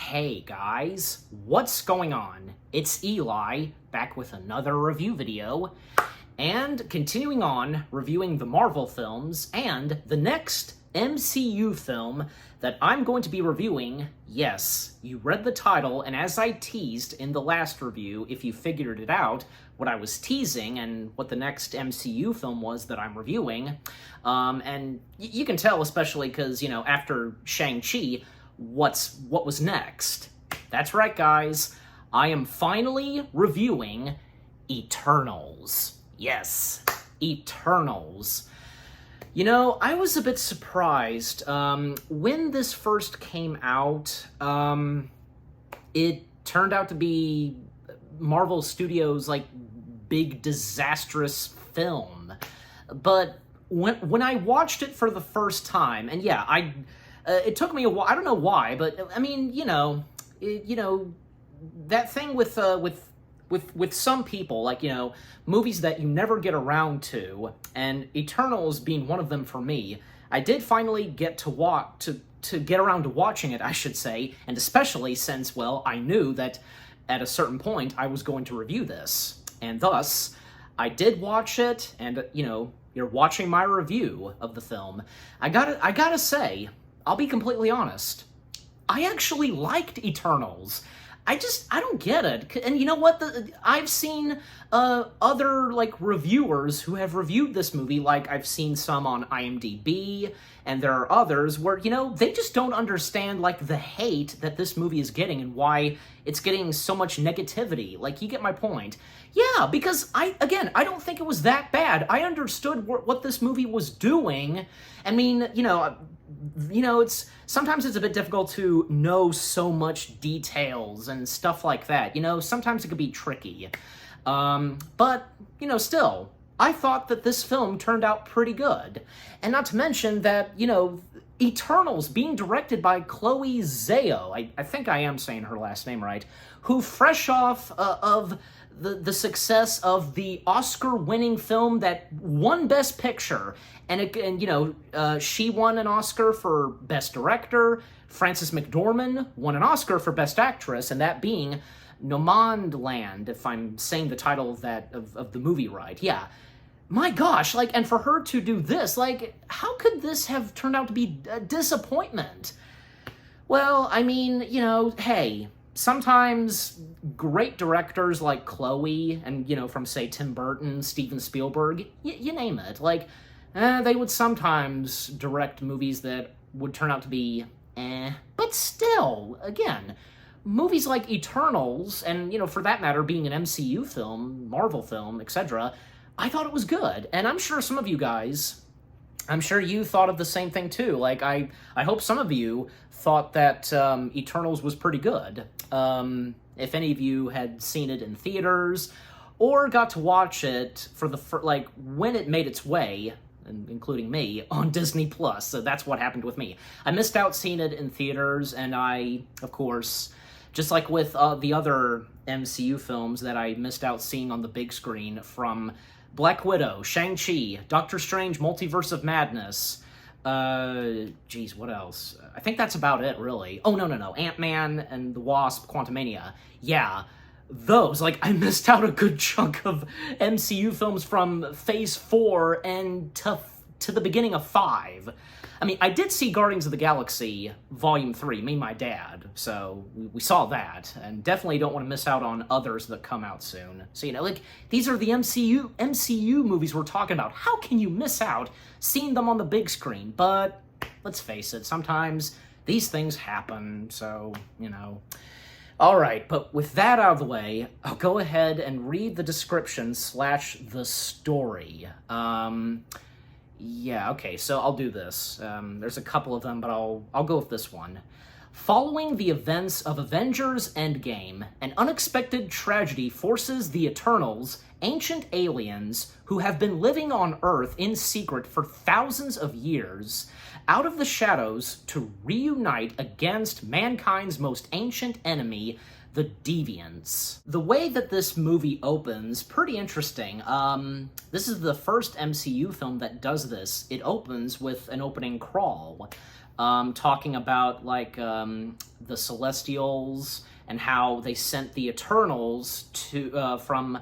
Hey guys, what's going on? It's Eli, back with another review video, and continuing on reviewing the Marvel films, and the next MCU film that I'm going to be reviewing. Yes, you read the title, and as I teased in the last review, if you figured it out, what I was teasing and what the next MCU film was that I'm reviewing, and you can tell, especially because, you know, after Shang-Chi, what was next? That's right, guys. I am finally reviewing Eternals. Yes, Eternals. You know, I was a bit surprised. When this first came out, it turned out to be Marvel Studios' like big disastrous film. But when I watched it for the first time, and yeah, it took me a while. I don't know why, but I mean, that thing with some people, like, you know, movies that you never get around to, and Eternals being one of them for me. I did finally get to get around to watching it, I should say, and especially since, well, I knew that at a certain point I was going to review this, and thus I did watch it, and you know, you're watching my review of the film. I gotta say, I'll be completely honest, I actually liked Eternals. I don't get it. And you know what? I've seen other, like, reviewers who have reviewed this movie, like, I've seen some on IMDb, and there are others where, you know, they just don't understand, like, the hate that this movie is getting and why it's getting so much negativity. Like, you get my point. Yeah, because, I don't think it was that bad. I understood what this movie was doing. I mean, sometimes it's a bit difficult to know so much details and stuff like that. You know, sometimes it could be tricky. But, you know, still, I thought that this film turned out pretty good. And not to mention that, you know, Eternals being directed by Chloe Zhao, I think I am saying her last name right, who fresh off of the success of the Oscar-winning film that won Best Picture, and she won an Oscar for Best Director. Frances McDormand won an Oscar for Best Actress, and that being Nomadland, if I'm saying the title of the movie right. Yeah. My gosh, like, and for her to do this, like, how could this have turned out to be a disappointment? Well, I mean, you know, hey, sometimes great directors like Chloe, and, you know, from, say, Tim Burton, Steven Spielberg, you name it, like, they would sometimes direct movies that would turn out to be but still, again, movies like Eternals, and, you know, for that matter, being an MCU film, Marvel film, etc., I thought it was good, and I'm sure some of you guys, I'm sure you thought of the same thing too. Like, I hope some of you thought that Eternals was pretty good. If any of you had seen it in theaters, or got to watch it when it made its way, including me, on Disney+. So that's what happened with me. I missed out seeing it in theaters, and I, of course, just like with the other MCU films that I missed out seeing on the big screen, from Black Widow, Shang-Chi, Doctor Strange, Multiverse of Madness, what else? I think that's about it, really. Oh, no, Ant-Man and the Wasp, Quantumania. Yeah, those, like, I missed out a good chunk of MCU films from Phase 4 and to the beginning of 5. I mean, I did see Guardians of the Galaxy Volume 3, me and my dad, so we saw that, and definitely don't want to miss out on others that come out soon. So, you know, like, these are the MCU movies we're talking about. How can you miss out seeing them on the big screen? But, let's face it, sometimes these things happen, so, you know. Alright, but with that out of the way, I'll go ahead and read the description / the story. Yeah, okay, so I'll do this. There's a couple of them, but I'll go with this one. Following the events of Avengers Endgame, an unexpected tragedy forces the Eternals, ancient aliens who have been living on Earth in secret for thousands of years, out of the shadows to reunite against mankind's most ancient enemy, the Deviants. The way that this movie opens, pretty interesting. This is the first MCU film that does this. It opens with an opening crawl. talking about, like, the Celestials and how they sent the Eternals to from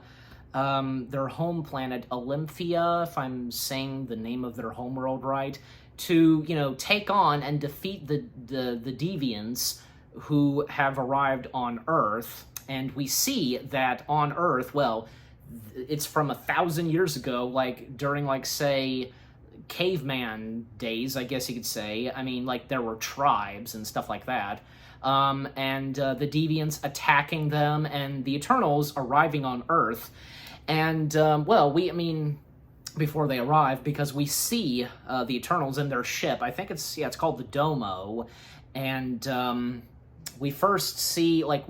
their home planet Olympia, if I'm saying the name of their homeworld right, to, you know, take on and defeat the deviants who have arrived on Earth. And we see that on Earth, well, it's from 1,000 years ago, like, during, like, say, caveman days, I guess you could say. I mean, like, there were tribes and stuff like that. And the deviants attacking them, and the Eternals arriving on Earth. And, well, I mean, before they arrive, because we see the Eternals in their ship. I think it's called the Domo. And we first see, like,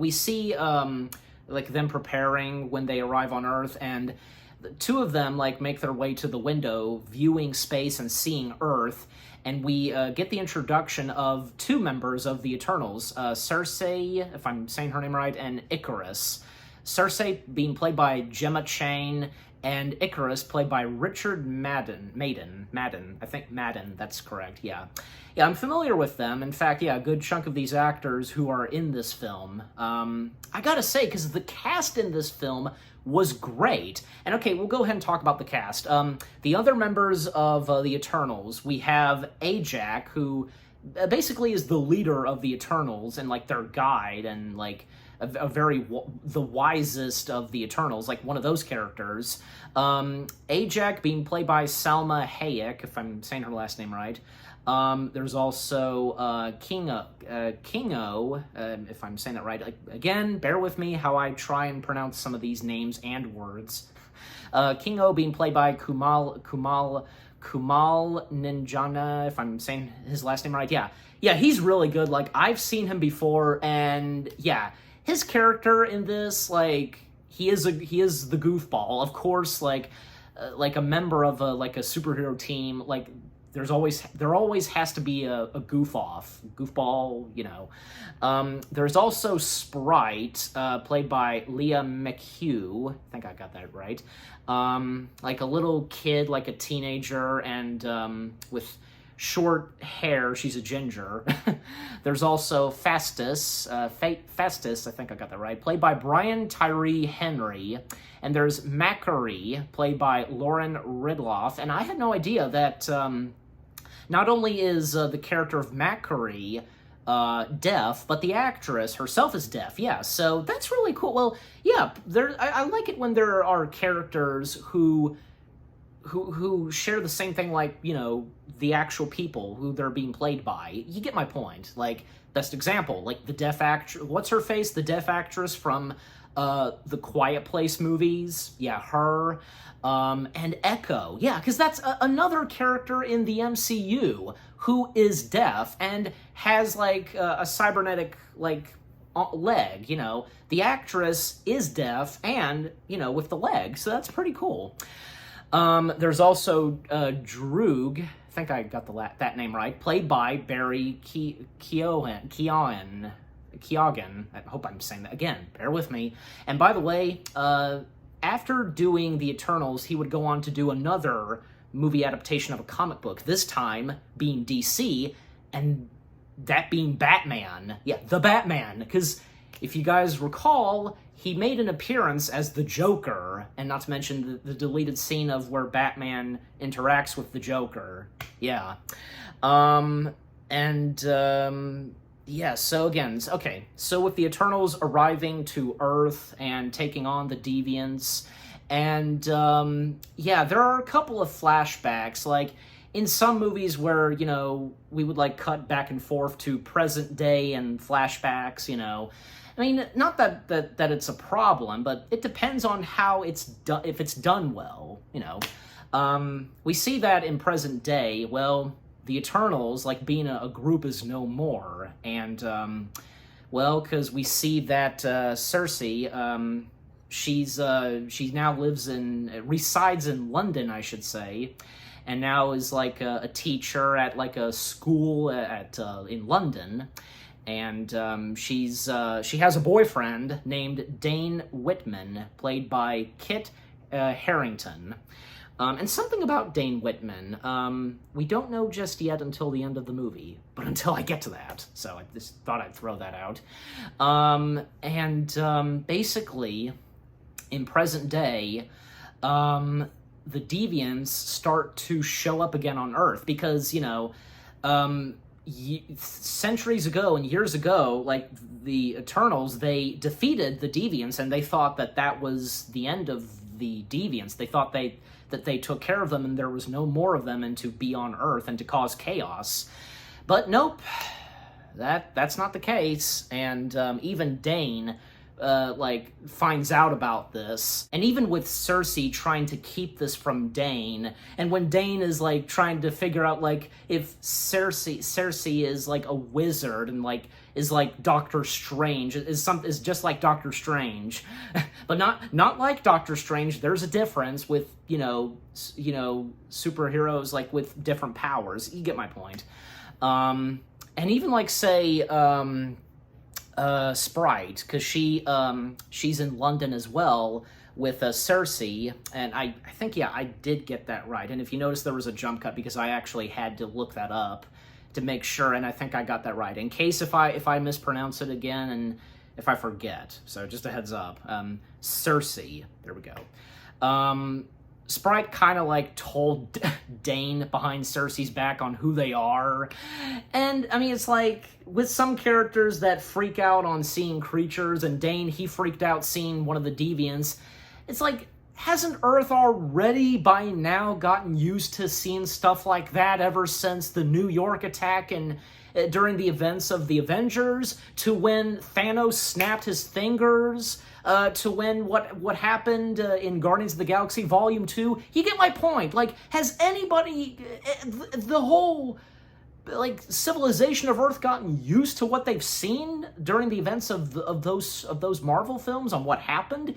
like, them preparing when they arrive on Earth, and the two of them, like, make their way to the window, viewing space and seeing Earth, and we get the introduction of two members of the Eternals, Cersei, if I'm saying her name right, and Icarus. Cersei being played by Gemma Chan, and Icarus played by Richard Madden, I think Madden, that's correct, yeah. Yeah, I'm familiar with them. In fact, yeah, a good chunk of these actors who are in this film. I gotta say, because the cast in this film was great. And okay, we'll go ahead and talk about the cast. The other members of the Eternals, we have Ajak, who basically is the leader of the Eternals and, like, their guide, and, like, the wisest of the Eternals, like one of those characters. Ajak being played by Salma Hayek, if I'm saying her last name right. There's also Kingo, if I'm saying that right. Again, bear with me how I try and pronounce some of these names and words. Kingo being played by Kumal Ninjana, if I'm saying his last name right. Yeah, he's really good. Like, I've seen him before, and yeah, his character in this, like, he is the goofball, of course. Like a member of a superhero team, like, there always has to be a goofball, you know. There's also Sprite, played by Leah McHugh. I think I got that right. Like a little kid, like a teenager, and with short hair. She's a ginger. There's also Festus, I think I got that right, played by Brian Tyree Henry. And there's Macquarie, played by Lauren Ridloff. And I had no idea that not only is the character of Macquarie deaf, but the actress herself is deaf. Yeah, so that's really cool. Well, yeah, I like it when there are characters who share the same thing, like, you know, the actual people who they're being played by. You get my point. Like, best example, like the deaf actress, what's her face? The deaf actress from the Quiet Place movies. Yeah, her. And Echo. Yeah, because that's another character in the MCU who is deaf and has, like, a cybernetic, like, leg, you know. The actress is deaf and, you know, with the leg, so that's pretty cool. There's also Droog, I think I got that name right, played by Barry Keoghan. I hope I'm saying that again, bear with me. And by the way, after doing The Eternals, he would go on to do another movie adaptation of a comic book, this time being DC, and that being Batman. Yeah, the Batman, because if you guys recall, he made an appearance as the Joker, and not to mention the deleted scene of where Batman interacts with the Joker. Yeah. Yeah, so again, okay, so with the Eternals arriving to Earth and taking on the Deviants, and, yeah, there are a couple of flashbacks, like, in some movies where, you know, we would, like, cut back and forth to present day and flashbacks, you know. I mean, not that it's a problem, but it depends on how it's done, if it's done well, you know. We see that in present day, well, the Eternals, like, being a group is no more, and, well, because we see that Cersei, she now resides in London, I should say, and now is, like, a teacher at, like, a school in London, and she has a boyfriend named Dane Whitman, played by Kit Harington. And something about Dane Whitman. We don't know just yet until the end of the movie, but until I get to that. So I just thought I'd throw that out. Basically, in present day, the deviants start to show up again on Earth because, centuries ago and years ago, like the Eternals, they defeated the deviants, and they thought that that was the end of the deviants. They thought that they took care of them and there was no more of them and to be on Earth and to cause chaos. But nope, that's not the case. And even Dane finds out about this, and even with Cersei trying to keep this from Dane, and when Dane is like trying to figure out like if Cersei is like a wizard and like is like Doctor Strange, is just like Doctor Strange, but not like Doctor Strange. There's a difference with superheroes like with different powers. You get my point. And even like say Sprite, because she's in London as well with Cersei, and I think, yeah, I did get that right. And if you notice, there was a jump cut because I actually had to look that up to make sure, and I think I got that right. In case if I mispronounce it again and if I forget, so just a heads up. Cersei, there we go. Sprite kind of like told Dane behind Cersei's back on who they are. And I mean, it's like with some characters that freak out on seeing creatures, and Dane, he freaked out seeing one of the deviants. It's like, hasn't Earth already by now gotten used to seeing stuff like that ever since the New York attack and during the events of the Avengers, to when Thanos snapped his fingers, to when what happened in Guardians of the Galaxy Volume 2. You get my point. Like, has anybody, the whole like civilization of Earth, gotten used to what they've seen during the events of those Marvel films on what happened?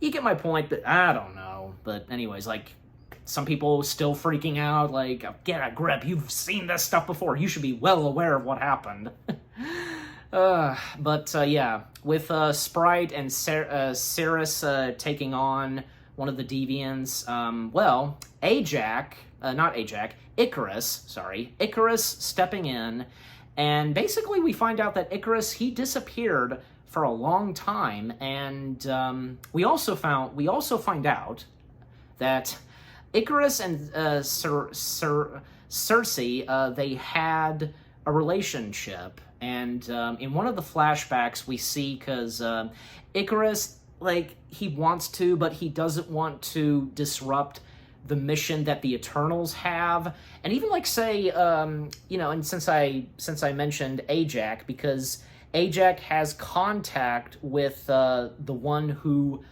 You get my point, but I don't know. But anyways, like, some people still freaking out, like, get a grip, you've seen this stuff before, you should be well aware of what happened. Yeah, with Sprite and Cerys taking on one of the deviants, Icarus stepping in, and basically we find out that Icarus, he disappeared for a long time, and we also find out that Icarus and Cersei, they had a relationship, and in one of the flashbacks we see, because Icarus, like, he wants to, but he doesn't want to disrupt the mission that the Eternals have, and even like say, and since I mentioned Ajak, because Ajak has contact with the one who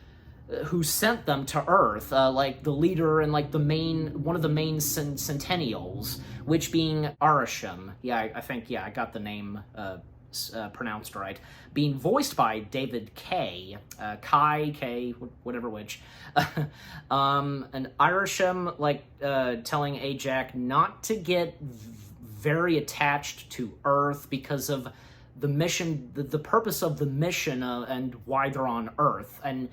sent them to Earth, like the leader and like one of the main Centennials, which being Arisham. Yeah, I think I got the name pronounced right. Being voiced by David K. Whatever which. And Irisham, like, telling Ajak not to get very attached to Earth because of the mission, the purpose of the mission, and why they're on Earth. And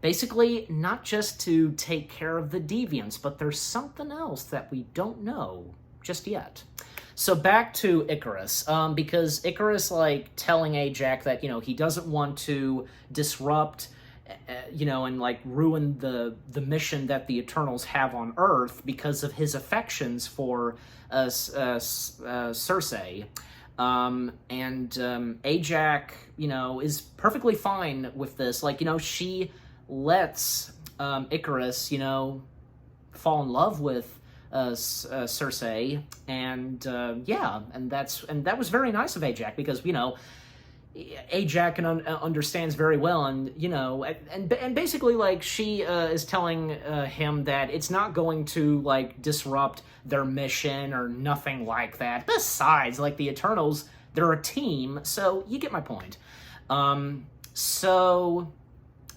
basically, not just to take care of the deviants, but there's something else that we don't know just yet. So back to Icarus, because Icarus, like, telling Ajak that, he doesn't want to disrupt, and, like, ruin the mission that the Eternals have on Earth because of his affections for Cersei. Ajak, is perfectly fine with this. Like, she lets Icarus, fall in love with Cersei, and that was very nice of Ajak, because Ajak understands very well, and basically, like, she is telling him that it's not going to, like, disrupt their mission or nothing like that. Besides, like, the Eternals, they're a team, so you get my point. So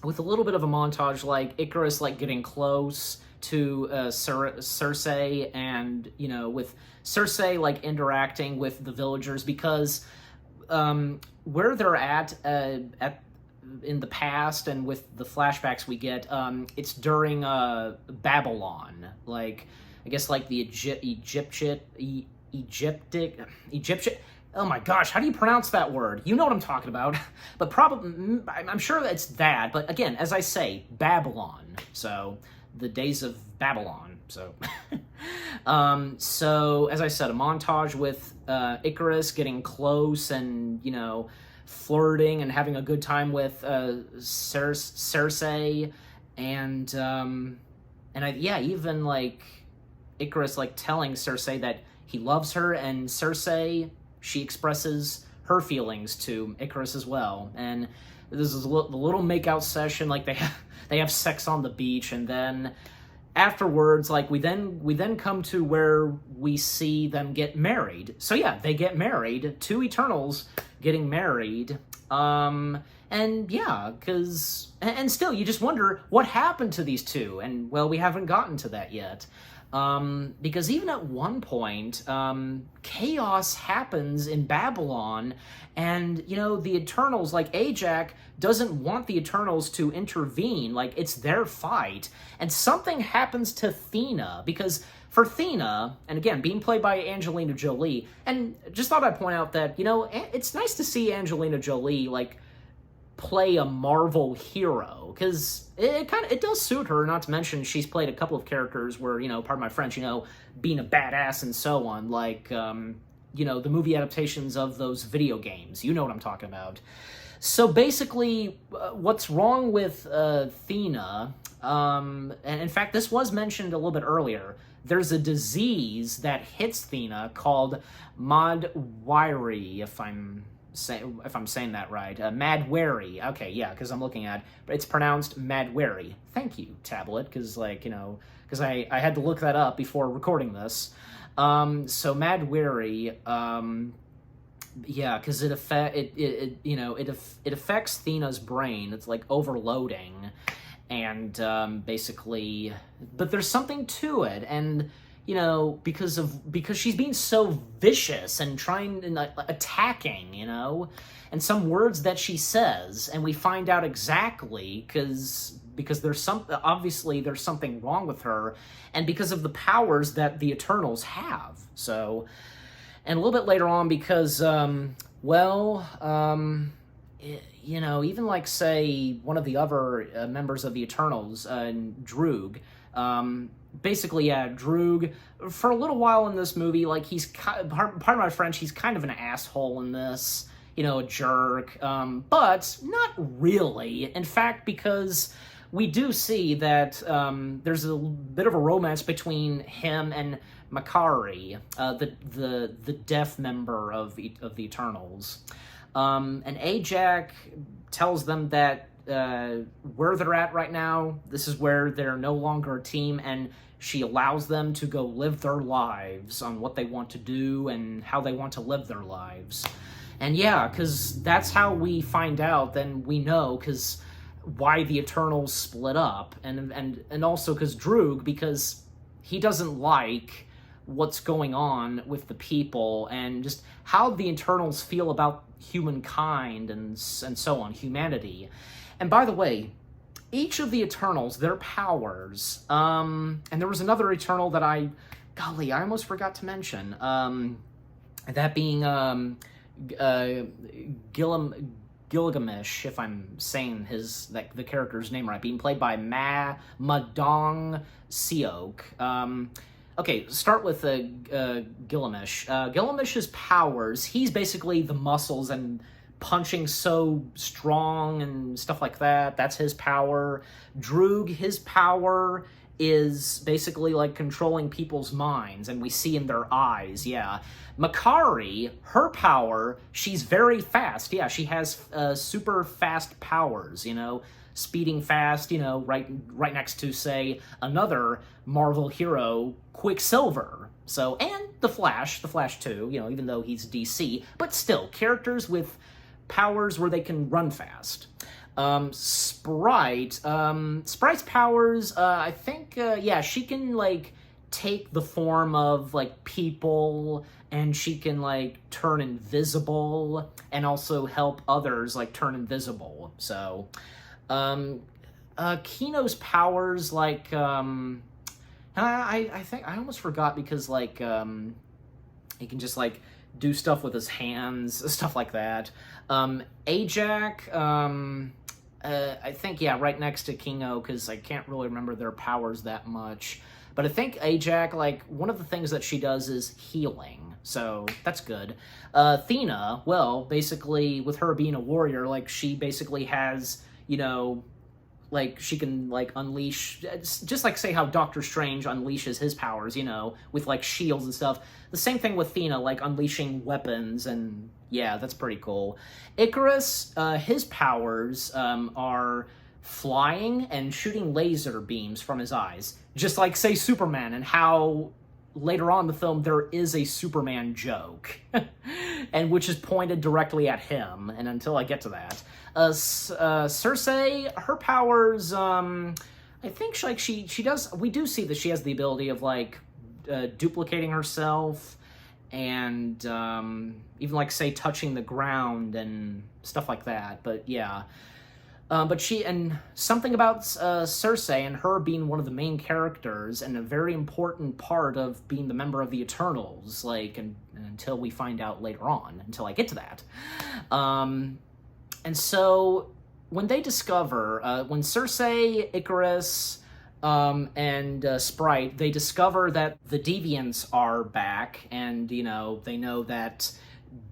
with a little bit of a montage, like, Icarus, like, getting close to Cersei, and, with Cersei, like, interacting with the villagers, because where they're at in the past, and with the flashbacks we get, it's during Babylon, like I guess like the Egyptian. Oh my gosh, how do you pronounce that word? You know what I'm talking about. But probably, I'm sure it's that. But again, as I say, Babylon. So, the days of Babylon. So, so as I said, a montage with Icarus getting close and, you know, flirting and having a good time with Cersei. And even like Icarus like telling Cersei that he loves her, and Cersei, she expresses her feelings to Icarus as well. And this is the little makeout session, like they have sex on the beach, and then afterwards, like we then come to where we see them get married. So yeah, they get married, two Eternals getting married. And yeah, and still you just wonder what happened to these two, and well, we haven't gotten to that yet. Because even at one point, chaos happens in Babylon, and, you know, the Eternals, like Ajax, doesn't want the Eternals to intervene, like, it's their fight, and something happens to Thena, because for Thena, and again, being played by Angelina Jolie, and just thought I'd point out that, you know, it's nice to see Angelina Jolie, like, play a Marvel hero, because it does suit her, not to mention she's played a couple of characters where, you know, pardon my French, you know, being a badass and so on, like, you know, the movie adaptations of those video games, you know what I'm talking about. So basically, what's wrong with Thena, and in fact, this was mentioned a little bit earlier, there's a disease that hits Thena called Madwari, if I'm saying that right. Madwari. Okay, yeah, because I'm looking at, but it's pronounced Madwari. Thank you, tablet, because, like, you know, because I had to look that up before recording this. So Madwari, yeah, because it affects Thena's brain. It's like overloading, and basically, but there's something to it, and, you know, because she's being so vicious and trying and attacking, you know, and some words that she says, and we find out exactly because obviously there's something wrong with her, and because of the powers that the Eternals have. So, and a little bit later on, because you know, even like, say, one of the other members of the Eternals, Droog, basically, yeah, Droog, for a little while in this movie, like, he's, pardon my French, he's kind of an asshole in this, you know, a jerk, but not really. In fact, because we do see that there's a bit of a romance between him and Makari, the deaf member of the Eternals. And Ajax tells them that where they're at right now, this is where they're no longer a team, and she allows them to go live their lives on what they want to do and how they want to live their lives. And yeah, because that's how we find out, then we know, because why the Eternals split up, and also because Droog, because he doesn't like what's going on with the people, and just how the Eternals feel about humankind and so on, humanity. And by the way, each of the Eternals, their powers, and there was another Eternal that I almost forgot to mention, that being Gilgamesh, if I'm saying the character's name right, being played by Madong Seok. Okay, start with Gilgamesh. Gilgamesh's powers, he's basically the muscles and punching so strong and stuff like that. That's his power. Droog, his power is basically like controlling people's minds, and we see in their eyes, yeah. Makari, her power, she's very fast. Yeah, she has super fast powers, you know, speeding fast, you know, right next to, say, another Marvel hero, Quicksilver. So, and the Flash too, you know, even though he's DC, but still, characters with powers where they can run fast. Sprite's powers, I think, yeah, she can, like, take the form of, like, people, and she can, like, turn invisible, and also help others, like, turn invisible. So, Kino's powers, like, I think I almost forgot because, like, he can just, like, do stuff with his hands, stuff like that. Ajax, I think, yeah, right next to Kino, because I can't really remember their powers that much. But I think Ajax, like, one of the things that she does is healing, so that's good. Athena, well, basically, with her being a warrior, like, she basically has, you know, like, she can, like, unleash, just like, say, how Doctor Strange unleashes his powers, you know, with, like, shields and stuff. The same thing with Athena, like, unleashing weapons, and, yeah, that's pretty cool. Icarus, his powers are flying and shooting laser beams from his eyes. Just like, say, Superman, and how later on in the film there is a Superman joke, and which is pointed directly at him, and until I get to that. Cersei, her powers, I think she does, we do see that she has the ability of, like, duplicating herself, and even, like, say, touching the ground and stuff like that, but yeah. But something about Cersei and her being one of the main characters and a very important part of being the member of the Eternals, like, until we find out later on, until I get to that. And so, when they discover, when Cersei, Icarus, and Sprite, they discover that the Deviants are back, and, you know, they know that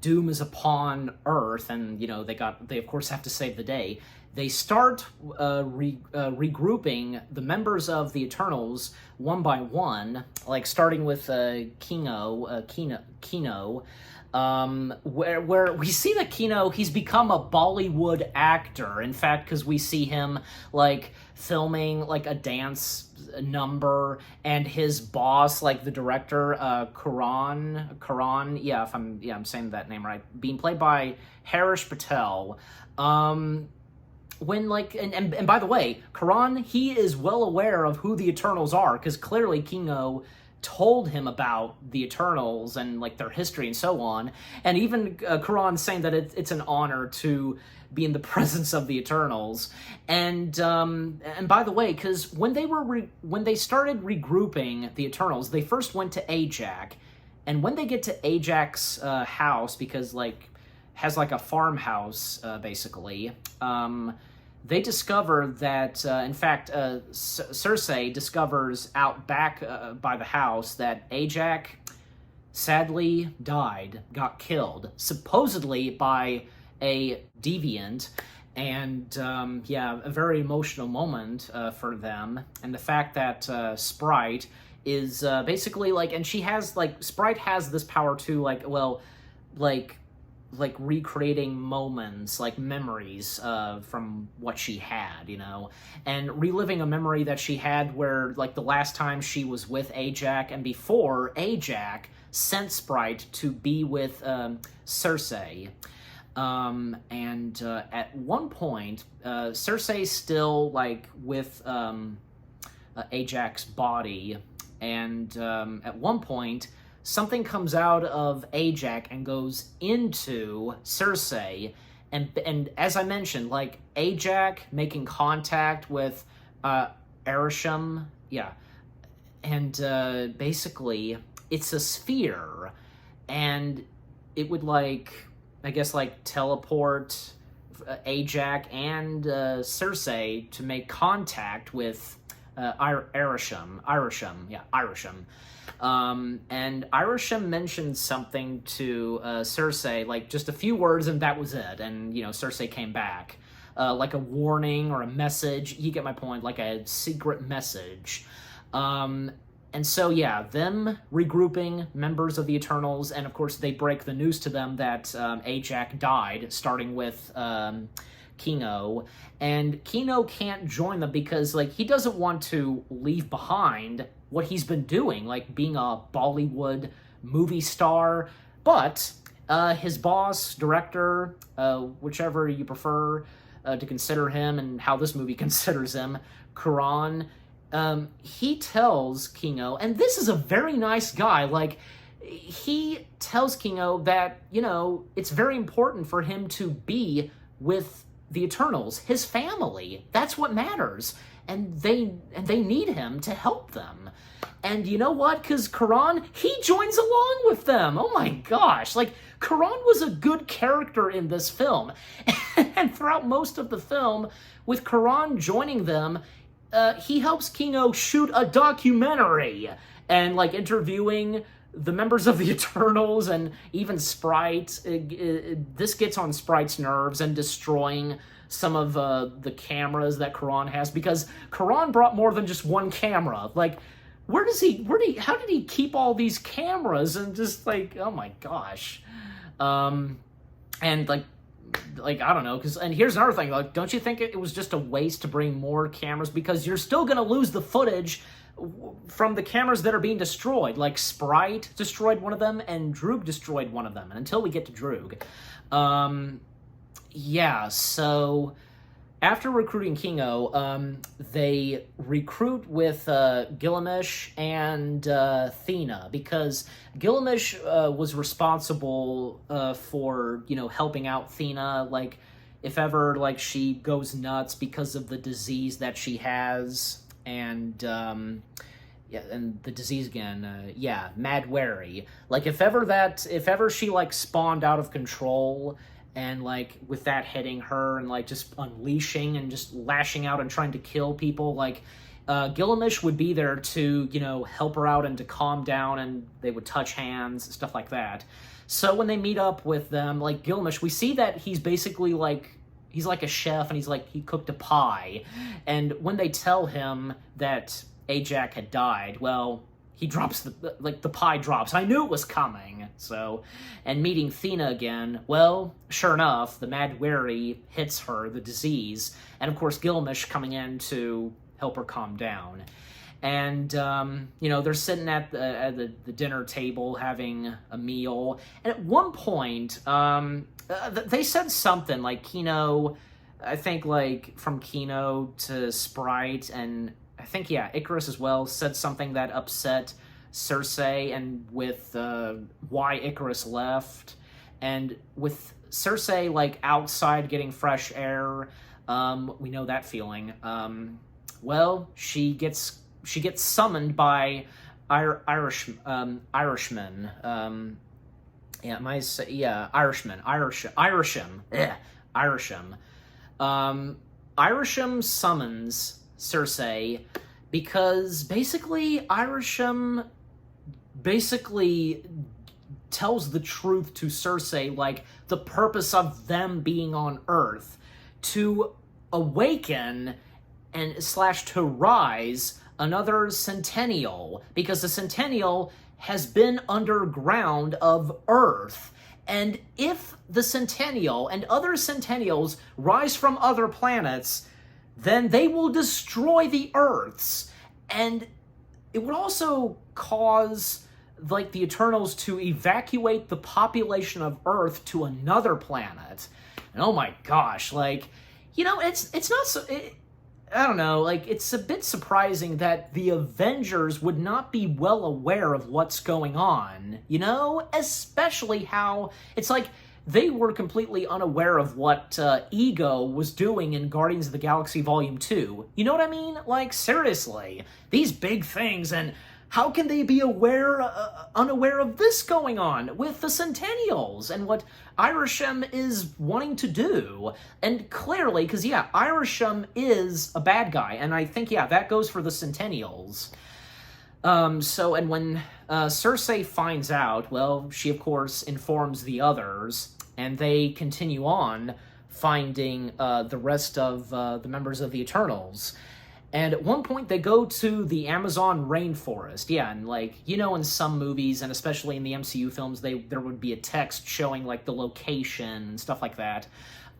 doom is upon Earth, and, you know, they of course have to save the day. They start regrouping the members of the Eternals one by one, like starting with Kino, where we see that Kino, he's become a Bollywood actor. In fact, because we see him, like, filming, like, a dance number, and his boss, like, the director, Karan, yeah, I'm saying that name right, being played by Harish Patel. When, like, and by the way, Karan, he is well aware of who the Eternals are, because clearly Kino told him about the Eternals and, like, their history and so on, and even Karan saying that it's an honor to be in the presence of the Eternals. And by the way, because when they started regrouping the Eternals, they first went to Ajax, and when they get to Ajax's house, because, like, has, like, a farmhouse, basically, they discover that, in fact, Cersei discovers out back by the house that Ajax sadly got killed, supposedly by a deviant, and, yeah, a very emotional moment for them, and the fact that Sprite is basically, like, and she has, like, Sprite has this power too, like, well, like recreating moments, like memories from what she had, you know, and reliving a memory that she had where, like, the last time she was with Ajax, and before Ajax sent Sprite to be with Cersei. And at one point, Cersei's still, like, with Ajax's body, and at one point, something comes out of Ajax and goes into Cersei, and as I mentioned, like, Ajax making contact with Arishem, yeah, and basically it's a sphere, and it would, like, I guess, like, teleport Ajax and Cersei to make contact with Arishem. And Arishem mentioned something to Cersei, like, just a few words, and that was it. And, you know, Cersei came back. Like a warning or a message. You get my point, like a secret message. And so, yeah, them regrouping members of the Eternals, and of course they break the news to them that Ajax died, starting with Kino, and Kino can't join them because, like, he doesn't want to leave behind what he's been doing, like being a Bollywood movie star, but his boss, director, whichever you prefer to consider him and how this movie considers him, Karan, he tells Kino, and this is a very nice guy, like, he tells Kino that, you know, it's very important for him to be with the Eternals, his family. That's what matters. And they need him to help them. And you know what? Because Karan, he joins along with them. Oh my gosh. Like, Karan was a good character in this film. And throughout most of the film, with Karan joining them, he helps Kino shoot a documentary. And, like, interviewing the members of the Eternals and even Sprite. This gets on Sprite's nerves and destroying some of the cameras that Karan has, because Karan brought more than just one camera. Like, how did he keep all these cameras? And just like, oh my gosh. And like, I don't know, and here's another thing, like, don't you think it was just a waste to bring more cameras? Because you're still gonna lose the footage from the cameras that are being destroyed. Like, Sprite destroyed one of them, and Droog destroyed one of them, and until we get to Droog. Yeah, so after recruiting Kingo, they recruit with Gilgamesh and Thena, because Gilgamesh was responsible for, helping out Thena, like, if ever, like, she goes nuts because of the disease that she has, and the disease again, Mad Wary. Like, if ever she, like, spawned out of control, and, like, with that hitting her and, like, just unleashing and just lashing out and trying to kill people, like, Gilgamesh would be there to, help her out and to calm down, and they would touch hands, stuff like that. So when they meet up with them, like, Gilgamesh, we see that he's basically, like, he's like a chef, and he cooked a pie. And when they tell him that Ajak had died, well, he drops the pie drops. I knew it was coming. So, and meeting Thena again, well, sure enough, the Mad Wary hits her, the disease, and of course Gilgamesh coming in to help her calm down. And, they're sitting at the dinner table having a meal, and at one point, they said something, like, Kino, I think, like, from Kino to Sprite, and I think, Icarus as well, said something that upset Cersei, and with why Icarus left, and with Cersei, like, outside getting fresh air, we know that feeling. Well, she gets summoned by Irishman. Irisham summons Cersei because basically Irisham tells the truth to Cersei, like, the purpose of them being on Earth, to awaken and / to rise another Centennial, because the Centennial has been underground of Earth. And if the Centennial and other Centennials rise from other planets, then they will destroy the Earths. And it would also cause, like, the Eternals to evacuate the population of Earth to another planet. And oh my gosh, like, it's not so... I don't know, like, it's a bit surprising that the Avengers would not be well aware of what's going on, Especially how it's like they were completely unaware of what Ego was doing in Guardians of the Galaxy Volume 2. You know what I mean? Like, seriously, these big things, and how can they be unaware of this going on with the Centennials and what Irisham is wanting to do? And clearly, because, Irisham is a bad guy, and I think, that goes for the Centennials. And when Cersei finds out, well, she, of course, informs the others, and they continue on finding the rest of the members of the Eternals. And at one point, they go to the Amazon rainforest. Yeah, and, like, in some movies, and especially in the MCU films, there would be a text showing, like, the location and stuff like that.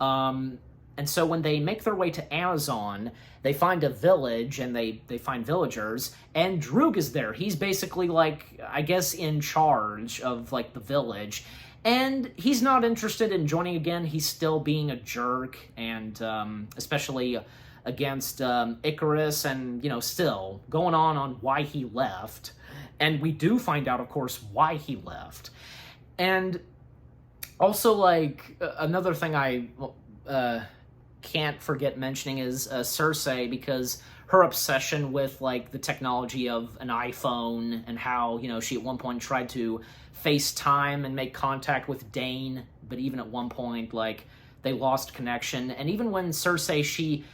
And so when they make their way to Amazon, they find a village, and they find villagers, and Droog is there. He's basically, like, I guess in charge of, like, the village. And he's not interested in joining again. He's still being a jerk, and especially against Icarus, and, still going on why he left. And we do find out, of course, why he left. And also, like, another thing I can't forget mentioning is Cersei, because her obsession with, like, the technology of an iPhone, and how, you know, she at one point tried to FaceTime and make contact with Dane, but even at one point, like, they lost connection. And even when Cersei, she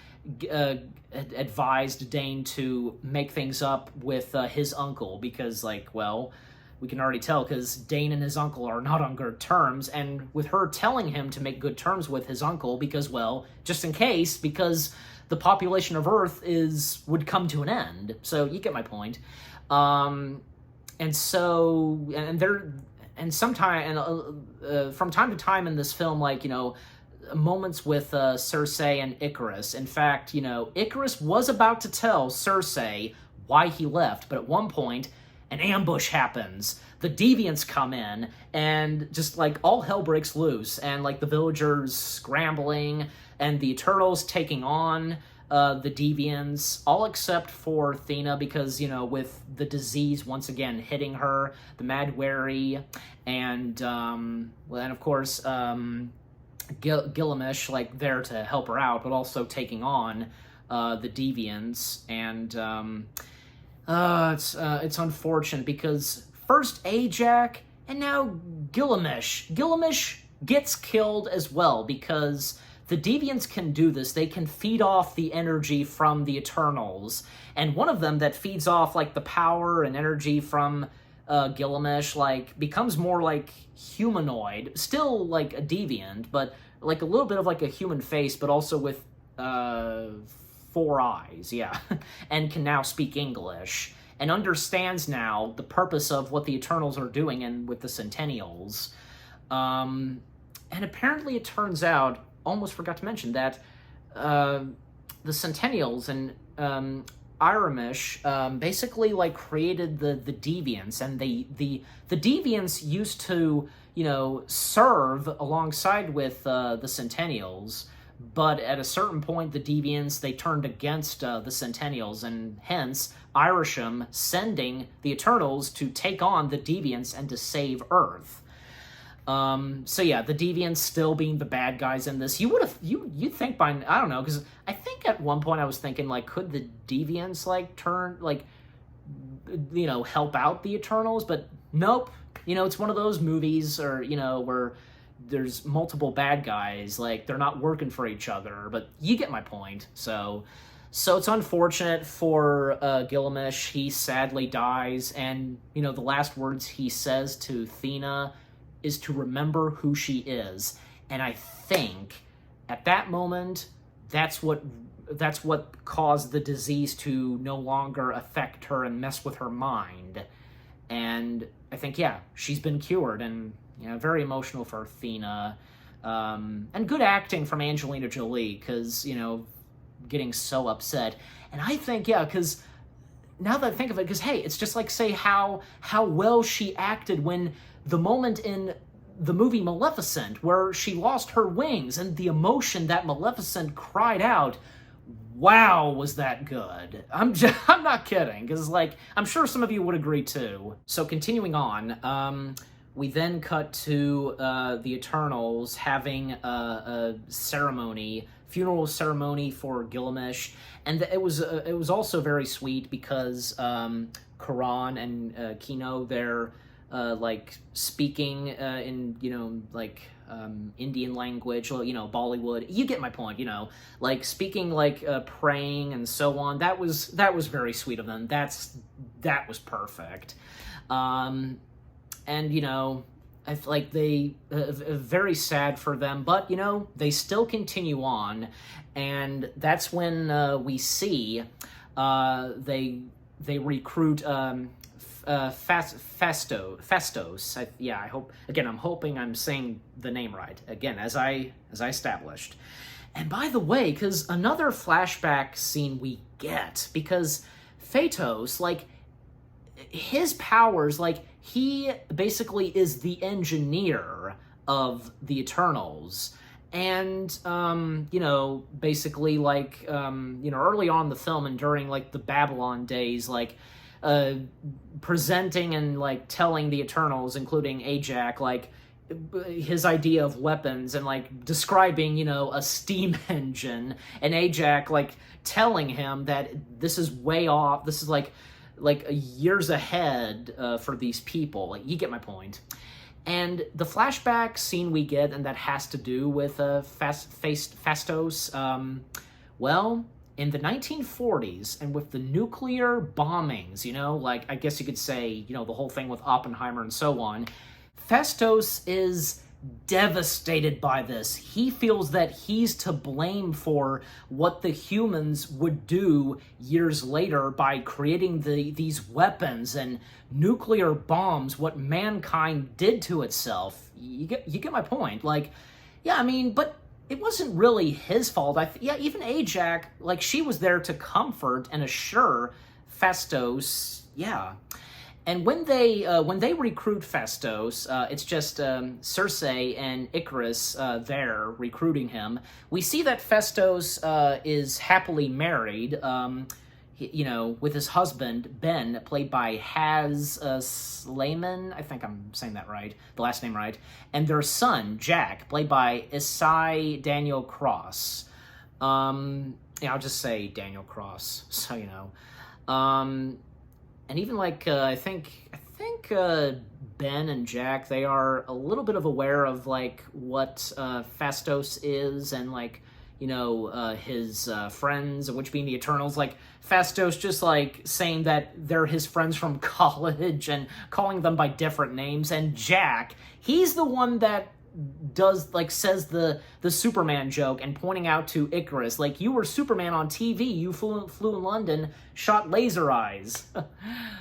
advised Dane to make things up with his uncle, because, like, well, we can already tell, because Dane and his uncle are not on good terms, and with her telling him to make good terms with his uncle, because, well, just in case, because the population of Earth would come to an end. So you get my point. From time to time in this film, like, you know, moments with Cersei and Icarus. In fact, you know, Icarus was about to tell Cersei why he left, but at one point, an ambush happens. The deviants come in, and just, like, all hell breaks loose, and, like, the villagers scrambling, and the Eternals taking on the deviants, all except for Athena, because, you know, with the disease once again hitting her, the Mad Wary, and of course, Gilgamesh, like, there to help her out, but also taking on the deviants, and it's unfortunate, because first Ajax, and now Gilgamesh. Gilgamesh gets killed as well, because the deviants can do this. They can feed off the energy from the Eternals, and one of them that feeds off, like, the power and energy from Gilgamesh, like, becomes more like humanoid, still like a deviant, but like a little bit of like a human face, but also with 4 eyes, yeah, and can now speak English, and understands now the purpose of what the Eternals are doing and with the Centennials. And apparently it turns out, almost forgot to mention, that the Centennials and Iramish basically, like, created the deviants, and the deviants used to, you know, serve alongside with the Centennials, but at a certain point, the deviants, they turned against the Centennials, and hence Irisham sending the Eternals to take on the deviants and to save Earth. So yeah, the deviants still being the bad guys in this. You'd think by, I don't know, because I think at one point I was thinking, like, could the deviants, like, turn, like, you know, help out the Eternals, but nope. You know, it's one of those movies, or, you know, where there's multiple bad guys, like, they're not working for each other, but you get my point. So it's unfortunate for Gilgamesh. He sadly dies, and, you know, the last words he says to Athena is to remember who she is. And I think at that moment, that's what caused the disease to no longer affect her and mess with her mind. And I think, yeah, she's been cured, and, you know, very emotional for Athena. And good acting from Angelina Jolie, because, you know, getting so upset. And I think, yeah, because now that I think of it, because, hey, it's just like, say, how well she acted when the moment in the movie Maleficent where she lost her wings, and the emotion that Maleficent cried out, wow, was that good. I'm not kidding, because, like, I'm sure some of you would agree too. So continuing on, we then cut to the Eternals having a ceremony, funeral ceremony for Gilgamesh, and it was also very sweet, because Karan and Kino, they're like speaking in, you know, like Indian language, or, you know, Bollywood. You get my point, you know, like speaking, like praying and so on. That was very sweet of them. That was perfect. And, you know, I feel like they very sad for them, but, you know, they still continue on, and that's when we see they recruit Festos. I hope, again, I'm hoping I'm saying the name right, again, as I established. And by the way, because another flashback scene we get, because Phaetos, like, his powers, like, he basically is the engineer of the Eternals. And, you know, basically, like, you know, early on in the film and during, like, the Babylon days, like, presenting and, like, telling the Eternals, including Ajax, like, his idea of weapons and like describing, you know, a steam engine, and Ajax like telling him that this is way off, this is like years ahead for these people. Like, you get my point. And the flashback scene we get, and that has to do with Phastos, well, in the 1940s, and with the nuclear bombings, you know, like, I guess you could say, you know, the whole thing with Oppenheimer and so on, Phastos is devastated by this. He feels that he's to blame for what the humans would do years later by creating these weapons and nuclear bombs, what mankind did to itself. You get my point. Like, yeah, I mean, but it wasn't really his fault. Yeah, even Ajax, like, she was there to comfort and assure Phastos, yeah. And when they recruit Phastos, it's just Circe and Icarus there recruiting him. We see that Phastos is happily married, you know, with his husband, Ben, played by Slayman. I think I'm saying that right, the last name right. And their son, Jack, played by Isai Daniel Cross. Yeah, I'll just say Daniel Cross, so you know. And even like I think Ben and Jack, they are a little bit of aware of like what Phastos is, and like, you know, his friends, which being the Eternals. Like, Phastos just like saying that they're his friends from college and calling them by different names. And Jack, he's the one that does like says the Superman joke and pointing out to Icarus, like, you were Superman on TV, you flew in London, shot laser eyes.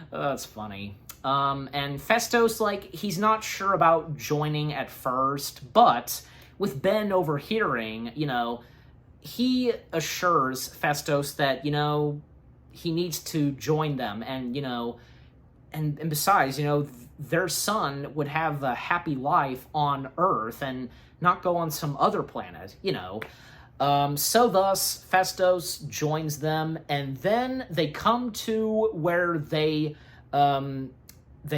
That's funny. And Phastos, like, he's not sure about joining at first, but with Ben overhearing, you know, he assures Phastos that, you know, he needs to join them, and, you know, and besides, you know, their son would have a happy life on Earth and not go on some other planet, you know. So thus, Phastos joins them, and then they come to where they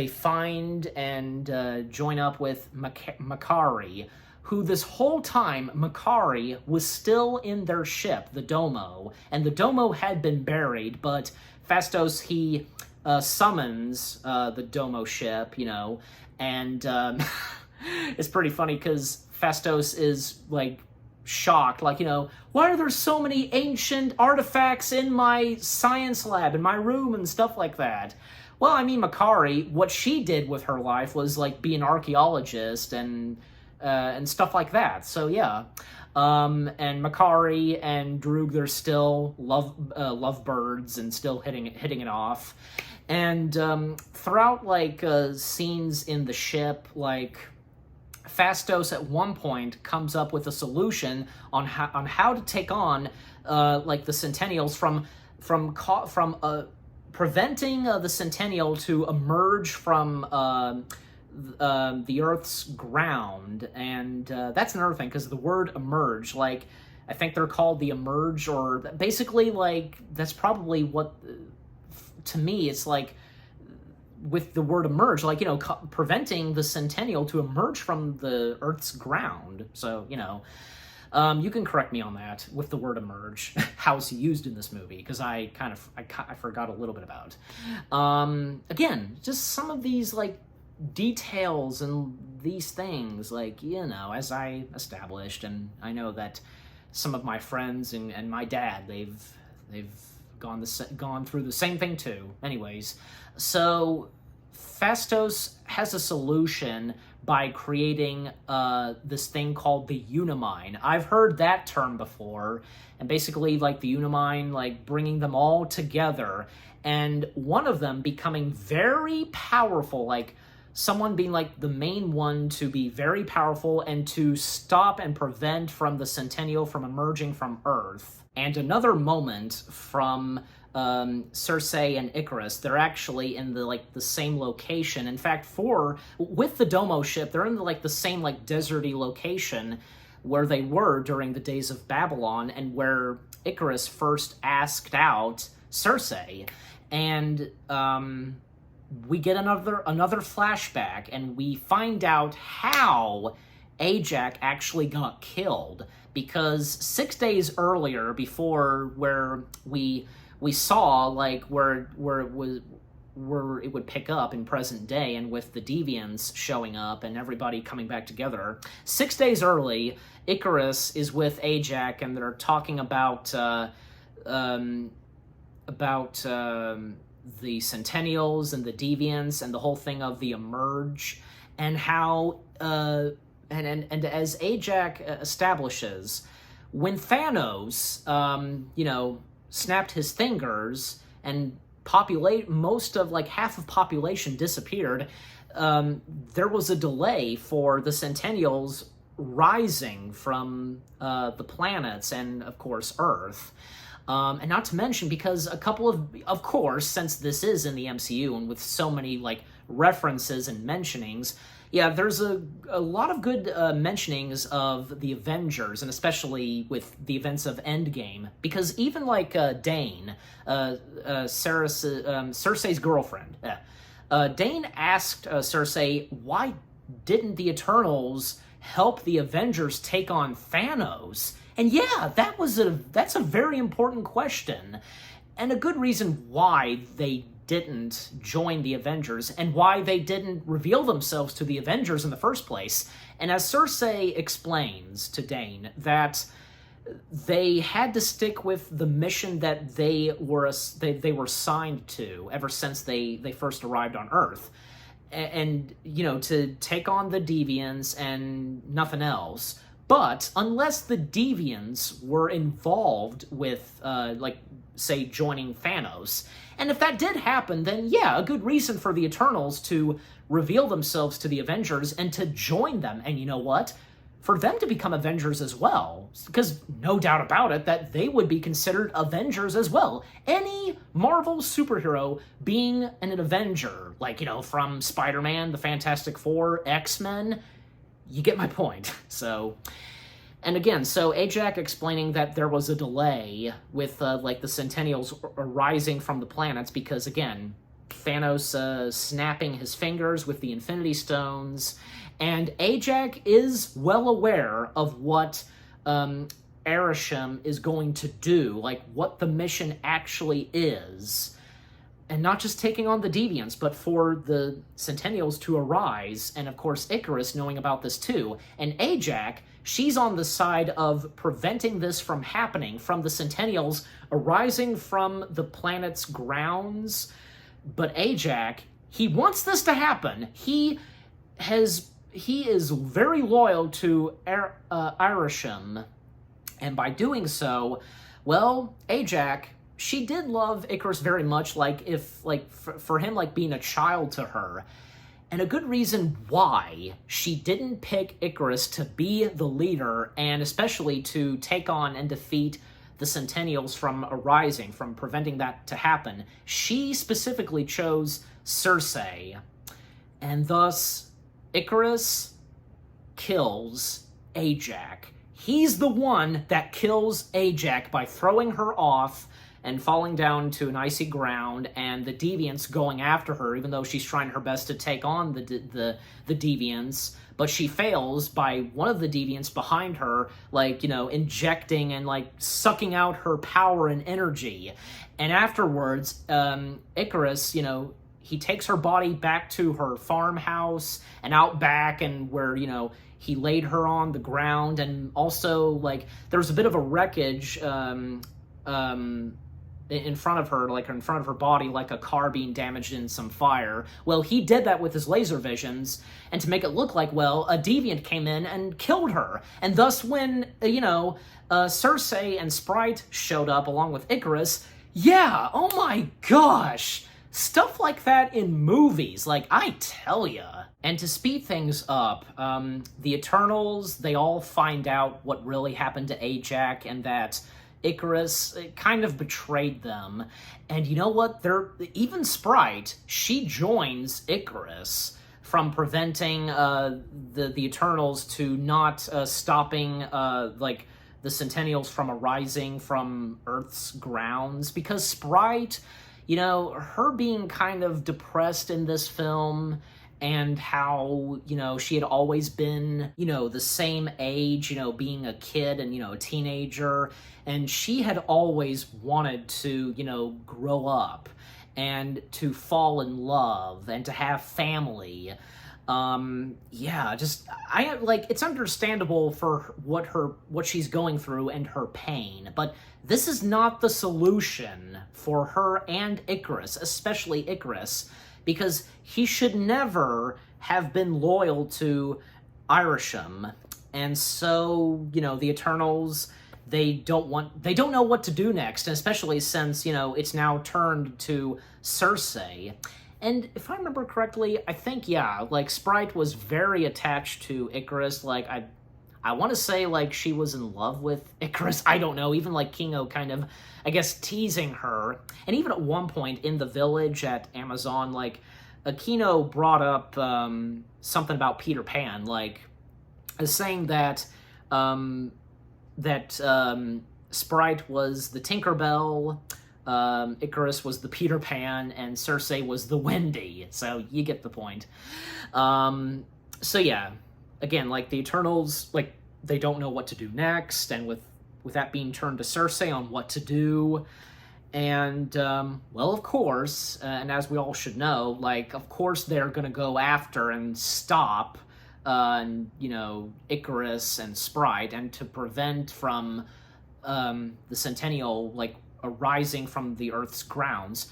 find and join up with Makari, who this whole time, Makari was still in their ship, the Domo, and the Domo had been buried, but Phastos, he summons the Domo ship, you know, and it's pretty funny because Phastos is, like, shocked, like, you know, why are there so many ancient artifacts in my science lab, in my room, and stuff like that? Well, I mean, Makari, what she did with her life was, like, be an archaeologist and stuff like that, so yeah. And Makari and Droog, they're still lovebirds and still hitting it off. And throughout, like, scenes in the ship, like, Phastos at one point comes up with a solution on how to take on like the Centennials from preventing the Centennial to emerge from the Earth's ground. And that's another thing, because the word emerge, like, I think they're called the Emerge, or basically, like, that's probably what, to me, it's like, with the word emerge, like, you know, preventing the Centennial to emerge from the Earth's ground. So, you know, you can correct me on that with the word emerge, how it's used in this movie, because I forgot a little bit about. Again, just some of these, like, details and these things, like, you know, as I established, and I know that some of my friends and my dad, they've gone through the same thing too. Anyways, so Phastos has a solution by creating this thing called the Unimine. I've heard that term before, and basically, like, the Unimine, like, bringing them all together, and one of them becoming very powerful, like, someone being, like, the main one to be very powerful and to stop and prevent from the Centennial from emerging from Earth. And another moment from Circe and Icarus, they're actually in the same location. In fact, with the Domo ship, they're in the same, like, deserty location where they were during the days of Babylon, and where Icarus first asked out Circe. And we get another flashback, and we find out how Ajax actually got killed. Because 6 days earlier, before where we saw like where it would pick up in present day, and with the deviants showing up and everybody coming back together, 6 days early, Icarus is with Ajax, and they're talking about the Centennials and the deviants and the whole thing of the Emerge, and how and as Ajax establishes, when Thanos snapped his fingers and most of like half of population disappeared, there was a delay for the Centennials rising from the planets and of course Earth. And not to mention, because a couple of course, since this is in the MCU and with so many like references and mentionings, yeah, there's a lot of good mentionings of the Avengers, and especially with the events of Endgame, because even like Dane, Cersei's girlfriend, Dane asked Cersei, why didn't the Eternals help the Avengers take on Thanos? And yeah, that's a very important question, and a good reason why they didn't join the Avengers, and why they didn't reveal themselves to the Avengers in the first place. And as Cersei explains to Dane, that they had to stick with the mission that they were signed to ever since they first arrived on Earth, and to take on the Deviants and nothing else. But unless the Deviants were involved with, say, joining Thanos, and if that did happen, then yeah, a good reason for the Eternals to reveal themselves to the Avengers and to join them. And you know what? For them to become Avengers as well, because no doubt about it that they would be considered Avengers as well. Any Marvel superhero being an Avenger, from Spider-Man, the Fantastic Four, X-Men, you get my point. So, and again, so Ajax explaining that there was a delay with, the Centennials rising from the planets because, again, Thanos snapping his fingers with the Infinity Stones, and Ajax is well aware of what Arishem is going to do, like what the mission actually is. And not just taking on the Deviants, but for the Centennials to arise, and of course Icarus knowing about this too. And Ajax, she's on the side of preventing this from happening, from the Centennials arising from the planet's grounds. But Ajax, he wants this to happen. He is very loyal to Arishem, and by doing so, well, Ajax, she did love Icarus very much, for him, being a child to her. And a good reason why she didn't pick Icarus to be the leader, and especially to take on and defeat the Centennials from arising, from preventing that to happen. She specifically chose Cersei. And thus, Icarus kills Ajax. He's the one that kills Ajax by throwing her off and falling down to an icy ground, and the Deviants going after her, even though she's trying her best to take on the Deviants, but she fails by one of the Deviants behind her, injecting and, sucking out her power and energy. And afterwards, Icarus, he takes her body back to her farmhouse and out back, and where, he laid her on the ground, and also, there's a bit of a wreckage, in front of her, in front of her body, like a car being damaged in some fire. Well, he did that with his laser visions, and to make it look like, a Deviant came in and killed her. And thus when, Cersei and Sprite showed up along with Icarus, yeah, oh my gosh! Stuff like that in movies, I tell ya. And to speed things up, the Eternals, they all find out what really happened to Ajax, and that Icarus kind of betrayed them. And you know what? Even Sprite, she joins Icarus from preventing the Eternals to not stopping the Centennials from arising from Earth's grounds, because Sprite, you know, her being kind of depressed in this film, and how, you know, she had always been, you know, the same age, you know, being a kid and, you know, a teenager, and she had always wanted to, you know, grow up and to fall in love and to have family. Yeah, just, I, like, it's understandable for what she's going through and her pain, but this is not the solution for her and Icarus, especially Icarus, because he should never have been loyal to Irisham. And so, you know, the Eternals, they don't know what to do next, and especially since, you know, it's now turned to Cersei. And if I remember correctly, I think, yeah, like, Sprite was very attached to Icarus. Like, I want to say, like, she was in love with Icarus. I don't know. Even, like, Kingo kind of, I guess, teasing her. And even at one point in the village at Amazon, like, Aquino brought up something about Peter Pan, like, saying that Sprite was the Tinkerbell, Icarus was the Peter Pan, and Cersei was the Wendy. So you get the point. So yeah, again, like, the Eternals, like, they don't know what to do next, and with that being turned to Cersei on what to do. And, well, of course, and as we all should know, like, of course they're gonna go after and stop, you know, Icarus and Sprite, and to prevent from, the Centennial, like, arising from the Earth's grounds.